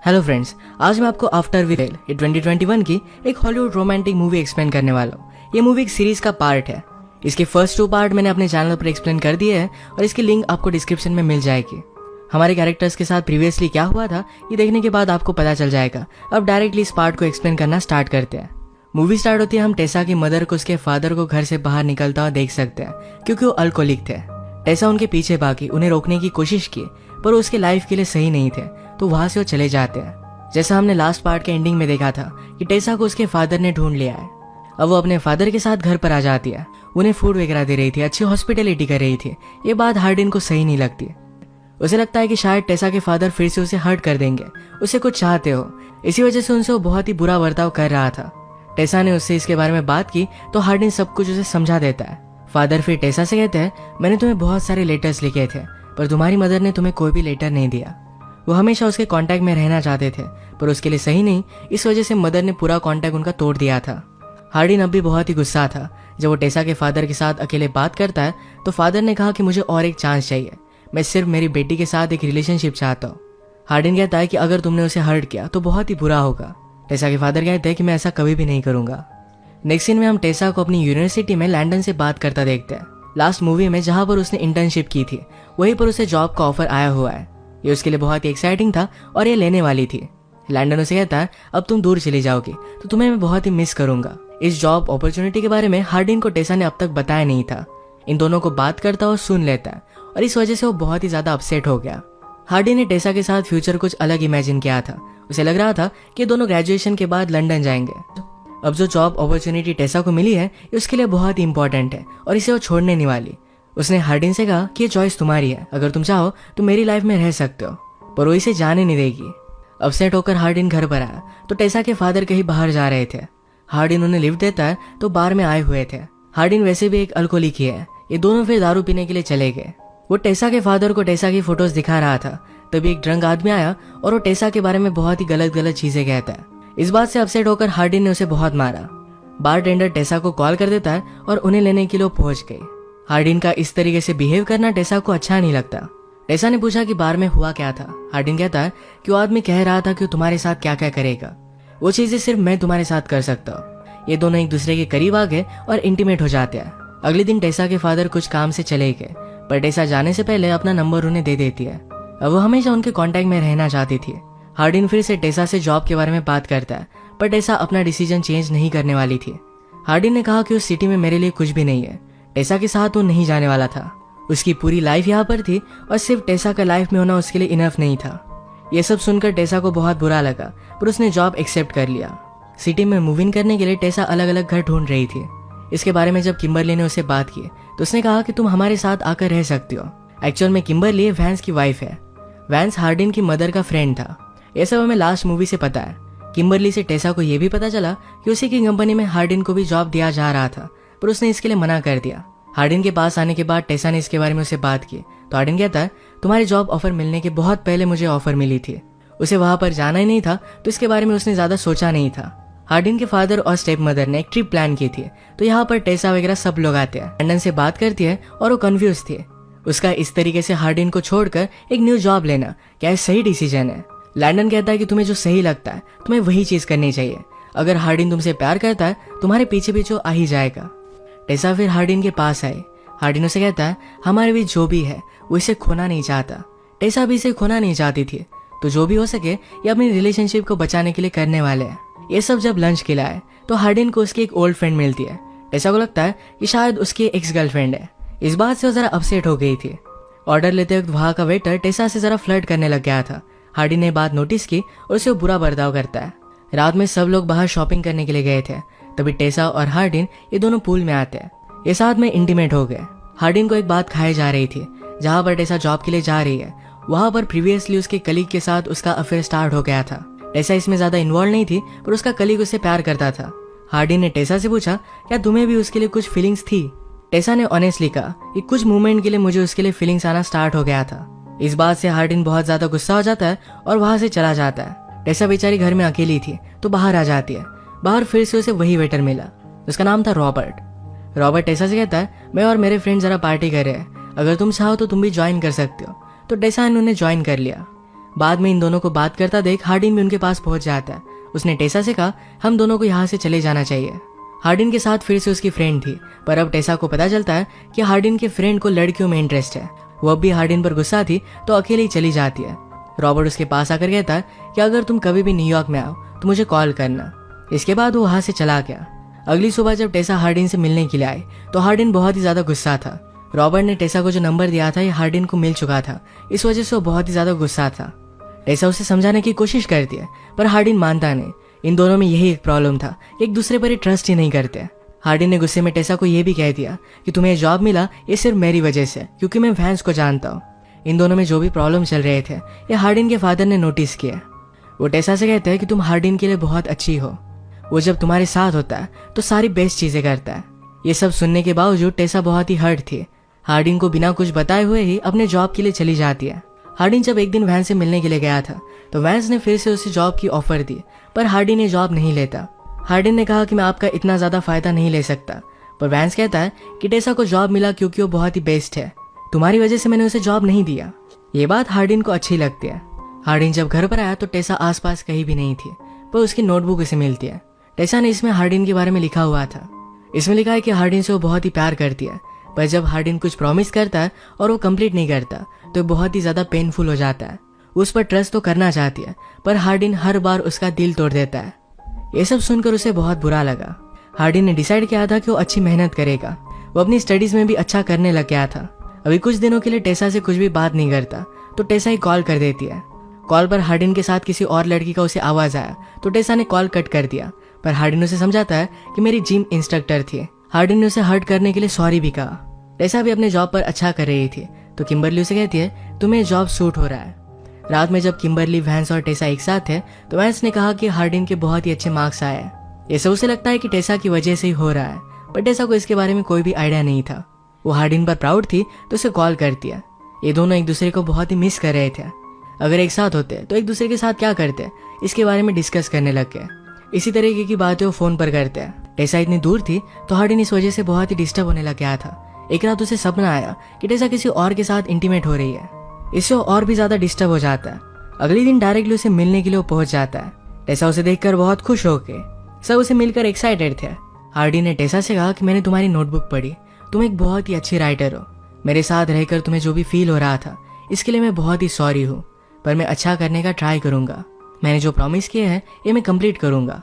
Hello friends, आज मैं आपको आफ्टर वी फेल ये 2021 की एक हॉलीवुड रोमांटिक मूवी एक्सप्लेन करने वाला हूँ। ये मूवी एक सीरीज का पार्ट है। इसके फर्स्ट 2 पार्ट मैंने अपने चैनल पर एक्सप्लेन कर दिए हैं और इसकी लिंक आपको डिस्क्रिप्शन में मिल जाएगी। हमारे कैरेक्टर्स के साथ प्रीवियसली क्या हुआ था ये देखने के बाद आपको पता चल जाएगा। अब डायरेक्टली इस पार्ट को एक्सप्लेन करना स्टार्ट करते हैं। मूवी स्टार्ट होती है, हम टेसा की मदर को उसके फादर को घर से बाहर निकलता हुआ देख सकते हैं क्योंकि वो अल्कोहलिक थे। टेसा उनके पीछे भागी, उन्हें रोकने की कोशिश की पर उसके लाइफ के लिए सही नहीं थे, तो वहां से वो चले जाते हैं। जैसा हमने लास्ट पार्ट के एंडिंग में देखा था कि टेसा को उसके फादर ने ढूंढ लिया है। अब वो अपने फादर के साथ घर पर आ जाती है, उन्हें फूड वगैरह दे रही थी, अच्छी हॉस्पिटलिटी कर रही थी। ये बात हार्डिन को सही नहीं लगती। उसे लगता है कि शायद टेसा के फादर फिर से उसे हर्ट कर देंगे, उसे कुछ चाहते हो, इसी वजह से उनसे वो बहुत ही बुरा बर्ताव कर रहा था। टेसा ने उससे इसके बारे में बात की तो हार्डिन सब कुछ उसे समझा देता है। फादर फिर टेसा से कहते हैं, मैंने तुम्हें बहुत सारे लेटर्स लिखे थे पर तुम्हारी मदर ने तुम्हें कोई भी लेटर नहीं दिया। वो हमेशा उसके कांटेक्ट में रहना चाहते थे पर उसके लिए सही नहीं, इस वजह से मदर ने पूरा कांटेक्ट उनका तोड़ दिया था। हार्डिन अब भी बहुत ही गुस्सा था। जब वो टेसा के फादर के साथ अकेले बात करता है तो फादर ने कहा कि मुझे और एक चांस चाहिए, मैं सिर्फ मेरी बेटी के साथ एक रिलेशनशिप चाहता हूँ। हार्डिन कहता है कि अगर तुमने उसे हर्ट किया तो बहुत ही बुरा होगा। टेसा के फादर कहते हैं कि मैं ऐसा कभी भी नहीं करूंगा। नेक्स्ट सीन में हम टेसा को अपनी यूनिवर्सिटी में लैंडन से बात करता देखते हैं। लास्ट मूवी में जहां पर उसने इंटर्नशिप की थी वहीं पर उसे जॉब का ऑफर आया हुआ है। ये उसके लिए बहुत ही एक्साइटिंग था और ये लेने वाली थी। लैंडन उसे कहता है, अब तुम दूर चली जाओगी तो तुम्हें मैं बहुत ही मिस करूंगा। इस जॉब अपॉर्चुनिटी के बारे में हार्डिन को टेसा ने अब तक बताया नहीं था। इन दोनों को बात करता और सुन लेता है और इस वजह से वो बहुत ही ज्यादा अपसेट हो गया। हार्डिन ने टेसा के साथ फ्यूचर कुछ अलग इमेजिन किया था। उसे लग रहा था कि दोनों ग्रेजुएशन के बाद लंदन जाएंगे। अब जो जॉब अपॉर्चुनिटी टेसा को मिली है ये उसके लिए बहुत ही इंपॉर्टेंट है और इसे वो छोड़ने नहीं वाली। उसने हार्डिन से कहा कि ये चॉइस तुम्हारी है, अगर तुम चाहो तो मेरी लाइफ में रह सकते हो, पर वो इसे जाने नहीं देगी। अपसेट होकर हार्डिन घर पर आया तो टेसा के फादर कहीं बाहर जा रहे थे। हार्डिन उन्हें लिफ्ट देता है तो बार में आए हुए थे। हार्डिन वैसे भी एक अल्कोहलिक ही है। ये दोनों फिर दारू पीने के लिए चले गए। वो टेसा के फादर को टेसा की फोटोज दिखा रहा था, तभी एक ड्रंक आदमी आया और वो टेसा के बारे में बहुत ही गलत गलत चीजें कहता है। इस बात से अपसेट होकर हार्डिन ने उसे बहुत मारा। बारटेंडर टेसा को कॉल कर देता है और उन्हें लेने के लिए पहुंच गई। हार्डिन का इस तरीके से बिहेव करना टेसा को अच्छा नहीं लगता। टेसा ने पूछा कि बार में हुआ क्या था। हार्डिन कहता है कि वो आदमी कह रहा था कि वो तुम्हारे साथ क्या क्या करेगा, वो चीजें सिर्फ मैं तुम्हारे साथ कर सकता हूँ। ये दोनों एक दूसरे के करीब आ गए और इंटीमेट हो जाते हैं। अगले दिन टेसा के फादर कुछ काम से चले गए पर टेसा जाने से पहले अपना नंबर उन्हें दे देती है। अब वो हमेशा उनके कांटेक्ट में रहना चाहती थी। हार्डिन फिर से टेसा से जॉब के बारे में बात करता है पर टेसा अपना डिसीजन चेंज नहीं करने वाली थी। हार्डिन ने कहा कि उस सिटी में मेरे लिए कुछ भी नहीं है। टेसा के साथ वो नहीं जाने वाला था। उसकी पूरी लाइफ यहाँ पर थी और सिर्फ टेसा का लाइफ में होना उसके लिए इनफ नहीं था। ये सब सुनकर टेसा को बहुत बुरा लगा पर उसने जॉब एक्सेप्ट कर लिया। सिटी में मूव इन करने के लिए टेसा अलग अलग घर ढूंढ रही थी। इसके बारे में जब किम्बरली ने उससे बात की तो उसने कहा कि तुम हमारे साथ आकर रह सकती हो। एक्चुअल में किम्बरली वैंस की वाइफ है। वैंस हार्डिन की मदर का फ्रेंड था। ये सब हमें लास्ट मूवी से पता है। किम्बरली से टेसा को यह भी पता चला कि उसी की कंपनी में हार्डिन को भी जॉब दिया जा रहा था पर उसने इसके लिए मना कर दिया। हार्डिन के पास आने के बाद टेसा ने इसके बारे में उससे बात की तो हार्डिन कहता है, तुम्हारी जॉब ऑफर मिलने के बहुत पहले मुझे ऑफर मिली थी। उसे वहां पर जाना ही नहीं था तो इसके बारे में उसने ज्यादा सोचा नहीं था। हार्डिन के फादर और स्टेप मदर ने एक ट्रिप प्लान की थी तो यहाँ पर टेसा वगैरह सब लोग आते हैं। लंदन से बात करती है और वो कंफ्यूज थी। उसका इस तरीके से हार्डिन को छोड़कर एक न्यू जॉब लेना क्या सही डिसीजन है? लैंडन कहता है कि तुम्हें जो सही लगता है तुम्हें वही चीज करनी चाहिए। अगर हार्डिन तुमसे प्यार करता है तुम्हारे पीछे पीछे आ ही जाएगा। टेसा फिर हार्डिन के पास आई। हार्डिन उसे कहता है, हमारे बीच जो भी है वो इसे खोना नहीं चाहता। टेसा भी इसे खोना नहीं चाहती थी, तो जो भी हो सके ये अपनी रिलेशनशिप को बचाने के लिए करने वाले हैं। ये सब जब लंच खिलाए तो हार्डिन को उसकी एक ओल्ड फ्रेंड मिलती है। टेसा को लगता है कि शायद उसकी एक्स गर्लफ्रेंड है। इस बात से वो जरा अपसेट हो गई थी। ऑर्डर लेते वक्त वहां का वेटर टेसा से जरा फ्लर्ट करने लग गया था। हार्डिन ने बात नोटिस की और उसे बुरा बर्ताव करता है। रात में सब लोग बाहर शॉपिंग करने के लिए गए थे, तभी टेसा और हार्डिन ये दोनों पूल में आते हैं। ये साथ में इंटीमेट हो गए। हार्डिन को एक बात खाई जा रही थी। जहां पर टेसा जॉब के लिए जा रही है वहां पर प्रीवियसली उसके कलीग के साथ उसका अफेयर स्टार्ट हो गया था। टेसा इसमें ज्यादा इन्वॉल्व नहीं थी पर उसका कलीग उससे प्यार करता था। हार्डिन ने टेसा से पूछा, क्या तुम्हें भी उसके लिए कुछ फीलिंग्स थी? टेसा ने ऑनेस्टली कहा कि कुछ मोमेंट के लिए मुझे उसके लिए फीलिंग्स आना स्टार्ट हो गया था। इस बात से हार्डिन बहुत ज्यादा गुस्सा हो जाता है और वहां से चला जाता है। टेसा बेचारी घर में अकेली थी तो बाहर आ जाती है। बाहर फिर से उसे वही वेटर मिला, उसका नाम था रॉबर्ट। रॉबर्ट टेसा से कहता है, मैं और मेरे फ्रेंड जरा पार्टी कर रहे हैं, अगर तुम चाहो तो तुम भी ज्वाइन कर सकते हो। तो टेसा ने उन्हें ज्वाइन कर लिया। बाद में इन दोनों को बात करता देख हार्डिन भी उनके पास पहुंच जाता है। उसने टेसा से कहा हम दोनों को यहाँ से चले जाना चाहिए। हार्डिन के साथ फिर से उसकी फ्रेंड थी, पर अब टेसा को पता चलता है कि हार्डिन के फ्रेंड को लड़कियों में इंटरेस्ट है। वो अब भी हार्डिन पर गुस्सा थी तो अकेले ही चली जाती है। रॉबर्ट उसके पास आकर कहता है कि अगर तुम कभी भी न्यूयॉर्क में आओ तो मुझे कॉल करना। इसके बाद वो वहां से चला गया। अगली सुबह जब टेसा हार्डिन से मिलने के लिए आई तो हार्डिन बहुत ही ज्यादा गुस्सा था। रॉबर्ट ने टेसा को जो नंबर दिया था ये हार्डिन को मिल चुका था, इस वजह से वो बहुत ही ज्यादा गुस्सा था। टेसा उसे समझाने की कोशिश करती है पर हार्डिन मानता नहीं। इन दोनों में यही एक प्रॉब्लम था, एक दूसरे पर ट्रस्ट ही नहीं करते। हार्डिन ने गुस्से में टेसा को यह भी कह दिया कि तुम्हें जॉब मिला ये सिर्फ मेरी वजह से, क्योंकि मैं वैंस को जानता हूँ। इन दोनों में जो भी प्रॉब्लम चल रहे थे ये हार्डिन के फादर ने नोटिस किया। वो टेसा से कहते हैं कि तुम हार्डिन के लिए बहुत अच्छी हो, वो जब तुम्हारे साथ होता है तो सारी बेस्ट चीजें करता है। ये सब सुनने के बावजूद टेसा बहुत ही हर्ट थी। हार्डिन को बिना कुछ बताए हुए ही अपने जॉब के लिए चली जाती है। हार्डिन जब एक दिन वैंस से मिलने के लिए गया था तो वैंस ने फिर से उसे जॉब की ऑफर दी, पर हार्डिन ने जॉब नहीं लेता। हार्डिन ने कहा कि मैं आपका इतना ज्यादा फायदा नहीं ले सकता, पर वैंस कहता है कि टेसा को जॉब मिला क्योंकि वो बहुत ही बेस्ट है, तुम्हारी वजह से मैंने उसे जॉब नहीं दिया। ये बात हार्डिन को अच्छी लगती है। हार्डिन जब घर पर आया तो टेसा आसपास कहीं भी नहीं थी, पर उसकी नोटबुक उसे मिलती है। टेसा ने इसमें हार्डिन के बारे में लिखा हुआ था। इसमें लिखा है कि हार्डिन से वो बहुत ही प्यार करती है, पर जब हार्डिन कुछ प्रॉमिस करता है और वो कंप्लीट नहीं करता तो बहुत ही ज्यादा पेनफुल हो जाता है। उस पर ट्रस्ट तो करना चाहती है, पर हार्डिन हर बार उसका दिल तोड़ देता है। ये सब सुनकर उसे बहुत बुरा लगा। हार्डिन ने डिसाइड किया था कि वो अच्छी मेहनत करेगा। वो अपनी स्टडीज में भी अच्छा करने लग गया था। अभी कुछ दिनों के लिए टेसा से कुछ भी बात नहीं करता तो टेसा ही कॉल कर देती है। कॉल पर हार्डिन के साथ किसी और लड़की का उसे आवाज आया तो टेसा ने कॉल कट कर दिया, पर हार्डिन उसे समझाता है कि मेरी जिम इंस्ट्रक्टर थी। हार्डिन ने उसे हर्ट करने के लिए सॉरी भी कहा। टेसा भी अपने जॉब पर अच्छा कर रही थी तो किम्बरली उसे कहती है तुम्हें जॉब सूट हो रहा है। रात में जब किम्बरली, वैंस और टेसा एक साथ थे तो वैंस ने कहा कि हार्डिन के बहुत ही अच्छे मार्क्स आए हैं। ये सब उसे लगता है कि टेसा की वजह से ही हो रहा है, पर टेसा को इसके बारे में कोई भी आइडिया नहीं था। वो हार्डिन पर प्राउड थी तो उसे कॉल करती है। ये दोनों एक दूसरे को बहुत ही मिस कर रहे थे। अगर एक साथ होते तो एक दूसरे के साथ क्या करते इसके बारे में डिस्कस करने लग गए। इसी तरीके की बातें वो फोन पर करते हैं। टेसा इतनी दूर थी तो हार्डिन इस वजह से बहुत ही डिस्टर्ब होने लग गया था। एक रात उसे सपना आया कि टेसा किसी और के साथ इंटीमेट हो रही है। इससे और भी ज्यादा डिस्टर्ब हो जाता है। अगले दिन डायरेक्टली उसे मिलने के लिए वो पहुंच जाता है। टेसा उसे देखकर बहुत खुश हो गए। सब उसे मिलकर एक्साइटेड थे। हार्डिन ने टेसा से कहा कि मैंने तुम्हारी नोटबुक पढ़ी, तुम एक बहुत ही अच्छी राइटर हो। मेरे साथ रहकर तुम्हें जो भी फील हो रहा था इसके लिए मैं बहुत ही सॉरी हूँ, पर मैं अच्छा करने का ट्राई करूंगा। मैंने जो प्रॉमिस किए हैं ये मैं कंप्लीट करूंगा।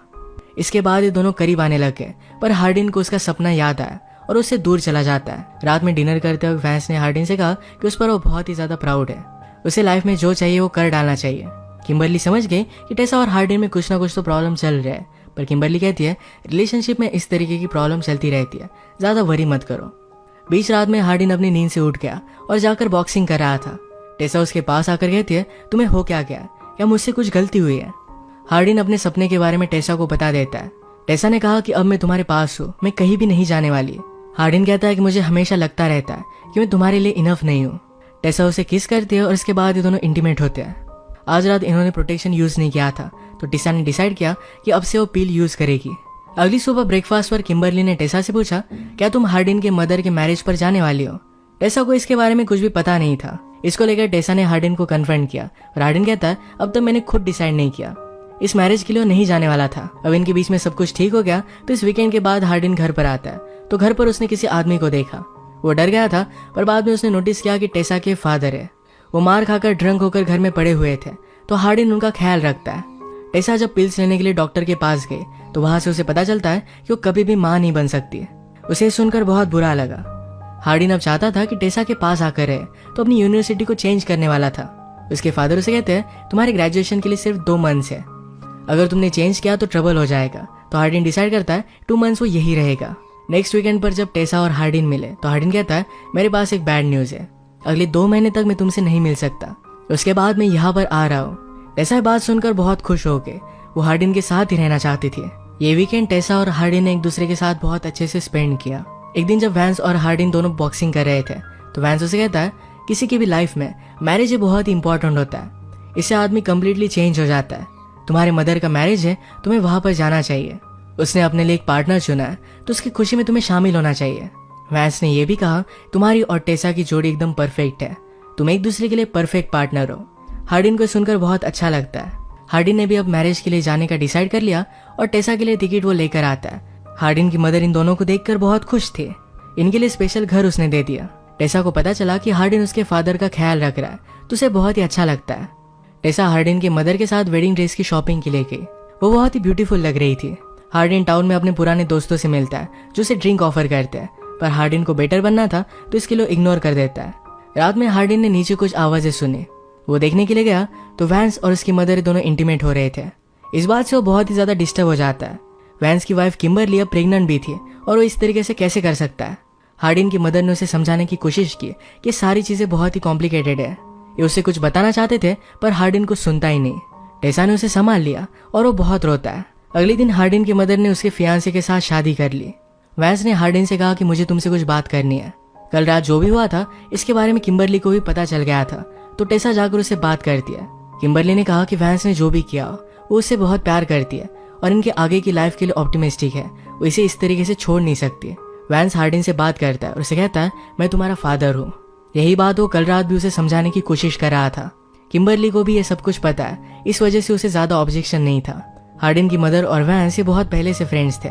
इसके बाद ये दोनों करीब आने लगे, पर हार्डिन को उसका सपना याद आया और उससे दूर चला जाता है। रात में डिनर करते हुए वैंस ने हार्डिन से कहा कि उस पर वो बहुत ही ज्यादा प्राउड है। उसे लाइफ में जो चाहिए वो कर डालना चाहिए। किम्बरली समझ गई कि टेसा और हार्डिन में कुछ ना कुछ तो प्रॉब्लम चल रहा है, पर किम्बरली कहती है रिलेशनशिप में इस तरीके की प्रॉब्लम चलती रहती है, ज्यादा वरी मत करो। बीच रात में हार्डिन अपनी नींद से उठ गया और जाकर बॉक्सिंग कर रहा था। टेसा उसके पास आकर कहती है तुम्हें हो क्या गया, क्या मुझसे कुछ गलती हुई है? हार्डिन अपने सपने के बारे में टेसा को बता देता है। टेसा ने कहा कि अब मैं तुम्हारे पास हूँ, मैं कहीं भी नहीं जाने वाली। हार्डिन कहता है कि मुझे हमेशा लगता रहता है कि मैं तुम्हारे लिए इनफ नहीं हूँ। टेसा उसे किस करती है और इसके बाद ये दोनों इंटीमेट होते हैं। आज रात इन्होंने प्रोटेक्शन यूज नहीं किया था तो टेसा ने डिसाइड किया कि अब से वो पील यूज करेगी। अगली सुबह ब्रेकफास्ट पर किम्बरली ने टेसा से पूछा क्या तुम हार्डिन के मदर के मैरिज पर जाने वाली हो? टेसा को इसके बारे में कुछ भी पता नहीं था। इसको लेकर टेसा ने हार्डिन को कन्फ्रंट किया और हार्डिन कहता है अब तक मैंने खुद डिसाइड नहीं किया, इस मैरिज के लिए वो नहीं जाने वाला था। अब इनके बीच में सब कुछ ठीक हो गया तो इस वीकेंड के बाद हार्डिन घर पर आता है तो घर पर उसने किसी आदमी को देखा। वो डर गया था, पर बाद में उसने नोटिस किया कि टेसा के फादर है। वो मार खाकर ड्रंक होकर घर में पड़े हुए थे तो हार्डिन उनका ख्याल रखता है। टेसा जब पिल्स लेने के लिए डॉक्टर के पास गए तो वहां से उसे पता चलता है कि वो कभी भी मां नहीं बन सकती। उसे सुनकर बहुत बुरा लगा। हार्डिन अब चाहता था कि टेसा के पास आकर रहे तो अपनी यूनिवर्सिटी को चेंज करने वाला था। उसके फादर उसे कहते हैं तुम्हारे ग्रेजुएशन के लिए सिर्फ 2 मंथ्स है, अगर तुमने चेंज किया तो ट्रबल हो जाएगा। तो हार्डिन डिसाइड करता है 2 मंथ्स वो यही रहेगा। नेक्स्ट वीकेंड पर जब टेसा और हार्डिन मिले तो हार्डिन कहता है मेरे पास एक बैड न्यूज है, अगले 2 महीने तक मैं तुमसे नहीं मिल सकता, उसके बाद मैं यहाँ पर आ रहा हूँ। टेसा ये बात सुनकर बहुत खुश हो गए। वो हार्डिन के साथ ही रहना चाहती थी। ये वीकेंड टेसा और हार्डिन ने एक दूसरे के साथ बहुत अच्छे से स्पेंड किया। एक दिन जब वैंस और हार्डिन दोनों बॉक्सिंग कर रहे थे तो वैंस उसे कहता है किसी की भी लाइफ में मैरिज बहुत ही इंपॉर्टेंट होता है, इससे आदमी कम्प्लीटली चेंज हो जाता है। तुम्हारे मदर का मैरिज है, तुम्हें वहां पर जाना चाहिए। उसने अपने लिए एक पार्टनर चुना है तो उसकी खुशी में तुम्हें शामिल होना चाहिए। वैंस ने यह भी कहा तुम्हारी और टेसा की जोड़ी एकदम परफेक्ट है, तुम एक दूसरे के लिए परफेक्ट पार्टनर हो। हार्डिन को सुनकर बहुत अच्छा लगता है। हार्डिन ने भी अब मैरिज के लिए जाने का डिसाइड कर लिया और टेसा के लिए टिकट वो लेकर आता है। हार्डिन की मदर इन दोनों को देखकर बहुत खुश थे। इनके लिए स्पेशल घर उसने दे दिया। टेसा को पता चला कि हार्डिन उसके फादर का ख्याल रख रहा है तो उसे बहुत ही अच्छा लगता है। टेसा हार्डिन के मदर के साथ वेडिंग ड्रेस की शॉपिंग के लिए गई। वो बहुत ही ब्यूटीफुल लग रही थी। हार्डिन टाउन में अपने पुराने दोस्तों से मिलता है जो उसे ड्रिंक ऑफर करते हैं, पर हार्डिन को बेटर बनना था तो इसके लिए इग्नोर कर देता है। रात में हार्डिन ने नीचे कुछ आवाजें सुनी। वो देखने के लिए गया तो वैंस और उसकी मदर दोनों इंटीमेट हो रहे थे। इस बात से वो बहुत ही ज्यादा डिस्टर्ब हो जाता है। वैंस की वाइफ किम्बरली अब प्रेग्नेंट भी थी और वो इस तरीके से कैसे कर सकता है। हार्डिन की मदर ने उसे समझाने की कोशिश की कि सारी चीजें बहुत ही कॉम्प्लिकेटेड है। ये उसे कुछ बताना चाहते थे पर हार्डिन कुछ सुनता ही नहीं। टेसा ने उसे संभाल लिया और वो बहुत रोता है। अगले दिन हार्डिन की मदर ने उसके फियांसे के साथ शादी कर ली। वैंस ने हार्डिन से कहा कि मुझे तुमसे कुछ बात करनी है। कल रात जो भी हुआ था इसके बारे में किम्बरली को भी पता चल गया था तो टेसा जाकर उससे बात करती है। किम्बरली ने कहा कि वैंस ने जो भी किया वो उससे बहुत प्यार करती है और इनके आगे की लाइफ के लिए ऑप्टिमिस्टिक है। वो इसे इस तरीके से छोड़ नहीं सकती। वैंस हार्डिन से बात करता है और उसे कहता है मैं तुम्हारा फादर हूँ। यही बात वो कल रात भी उसे समझाने की कोशिश कर रहा था। किम्बरली को भी ये सब कुछ पता है, इस वजह से उसे ज्यादा ऑब्जेक्शन नहीं था। हार्डिन की मदर और वैंस ये बहुत पहले से फ्रेंड्स थे।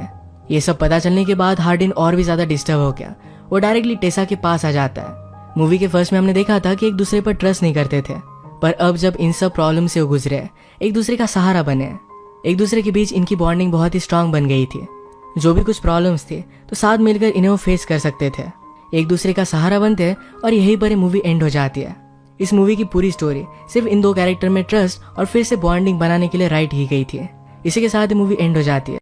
ये सब पता चलने के बाद हार्डिन और भी ज्यादा डिस्टर्ब हो गया। वो डायरेक्टली टेसा के पास आ जाता है। मूवी के फर्स्ट में हमने देखा था कि एक दूसरे पर ट्रस्ट नहीं करते थे, पर अब जब इन सब प्रॉब्लम से वो गुजरे, एक दूसरे का सहारा बने, एक दूसरे के बीच इनकी बॉन्डिंग बहुत ही स्ट्रांग बन गई थी। जो भी कुछ प्रॉब्लम्स थे तो साथ मिलकर इन्हें वो फेस कर सकते थे, एक दूसरे का सहारा बनते और यहीं पर मूवी एंड हो जाती है। इस मूवी की पूरी स्टोरी सिर्फ इन दो कैरेक्टर में ट्रस्ट और फिर से बॉन्डिंग बनाने के लिए राइट की गई थी। इसी के साथ मूवी एंड हो जाती है।